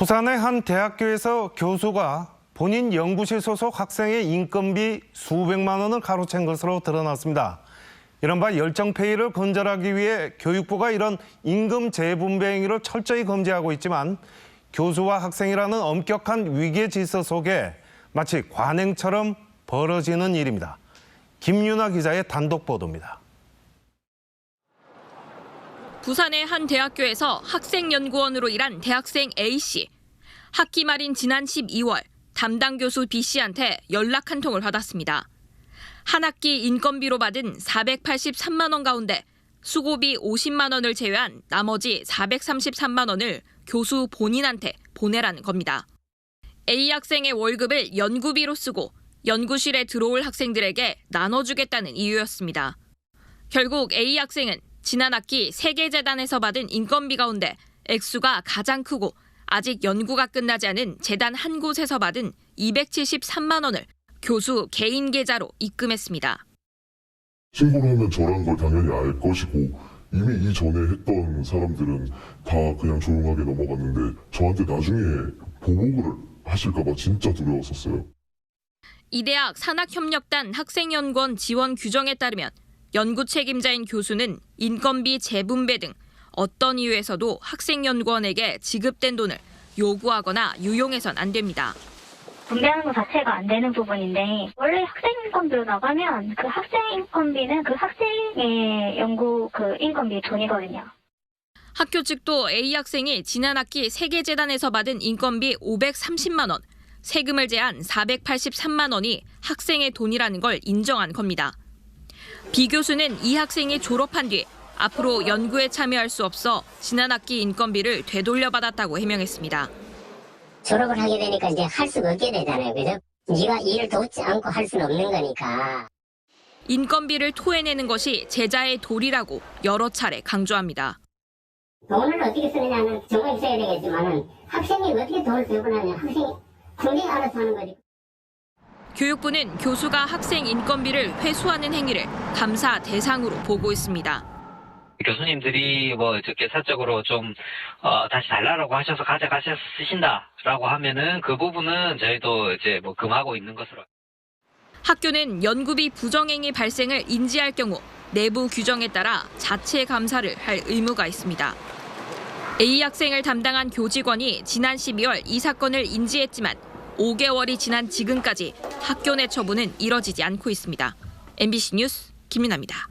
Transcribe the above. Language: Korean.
부산의 한 대학교에서 교수가 본인 연구실 소속 학생의 인건비 수백만 원을 가로챈 것으로 드러났습니다. 이른바 열정페이를 근절하기 위해 교육부가 이런 임금 재분배 행위를 철저히 금지하고 있지만 교수와 학생이라는 엄격한 위계 질서 속에 마치 관행처럼 벌어지는 일입니다. 김윤아 기자의 단독 보도입니다. 부산의 한 대학교에서 학생연구원으로 일한 대학생 A씨. 학기 말인 지난 12월 담당 교수 B씨한테 연락 한 통을 받았습니다. 한 학기 인건비로 받은 483만 원 가운데 수고비 50만 원을 제외한 나머지 433만 원을 교수 본인한테 보내라는 겁니다. A 학생의 월급을 연구비로 쓰고 연구실에 들어올 학생들에게 나눠주겠다는 이유였습니다. 결국 A 학생은 지난 학기 세계재단에서 받은 인건비 가운데 액수가 가장 크고 아직 연구가 끝나지 않은 재단 한 곳에서 받은 273만 원을 교수 개인 계좌로 입금했습니다. 신고를 하면 저라는 걸 당연히 알 것이고 이미 이전에 했던 사람들은 다 그냥 조용하게 넘어갔는데 저한테 나중에 보복을 하실까 봐 진짜 두려웠었어요. 이 대학 산학협력단 학생연구원 지원 규정에 따르면 연구 책임자인 교수는 인건비 재분배 등 어떤 이유에서도 학생연구원에게 지급된 돈을 요구하거나 유용해선 안 됩니다. 분배하는 것 자체가 안 되는 부분인데 원래 학생 인건비로 나가면 그 학생 인건비는 그 학생의 연구 그 인건비 돈이거든요. 학교 측도 A 학생이 지난 학기 세계재단에서 받은 인건비 530만 원, 세금을 제한 483만 원이 학생의 돈이라는 걸 인정한 겁니다. B 교수는 이 학생이 졸업한 뒤 앞으로 연구에 참여할 수 없어 지난 학기 인건비를 되돌려받았다고 해명했습니다. 졸업을 하게 되니까 이제 할 수가 없게 되잖아요. 그죠? 네가 일을 돕지 않고 할 수는 없는 거니까. 인건비를 토해내는 것이 제자의 도리라고 여러 차례 강조합니다. 돈을 어떻게 쓰느냐는 정말 있어야 되겠지만 학생이 어떻게 돈을 배분하냐. 학생이 국민이 알아서 하는 거지. 교육부는 교수가 학생 인건비를 회수하는 행위를 감사 대상으로 보고 있습니다. 교수님들이 뭐 이렇게 사적으로 좀 다시 달라라고 하셔서 가져가셔서 쓰신다라고 하면은 그 부분은 저희도 이제 뭐 금하고 있는 것으로. 학교는 연구비 부정행위 발생을 인지할 경우 내부 규정에 따라 자체 감사를 할 의무가 있습니다. A 학생을 담당한 교직원이 지난 12월 이 사건을 인지했지만 5개월이 지난 지금까지 학교 내 처분은 이뤄지지 않고 있습니다. MBC 뉴스 김윤아입니다.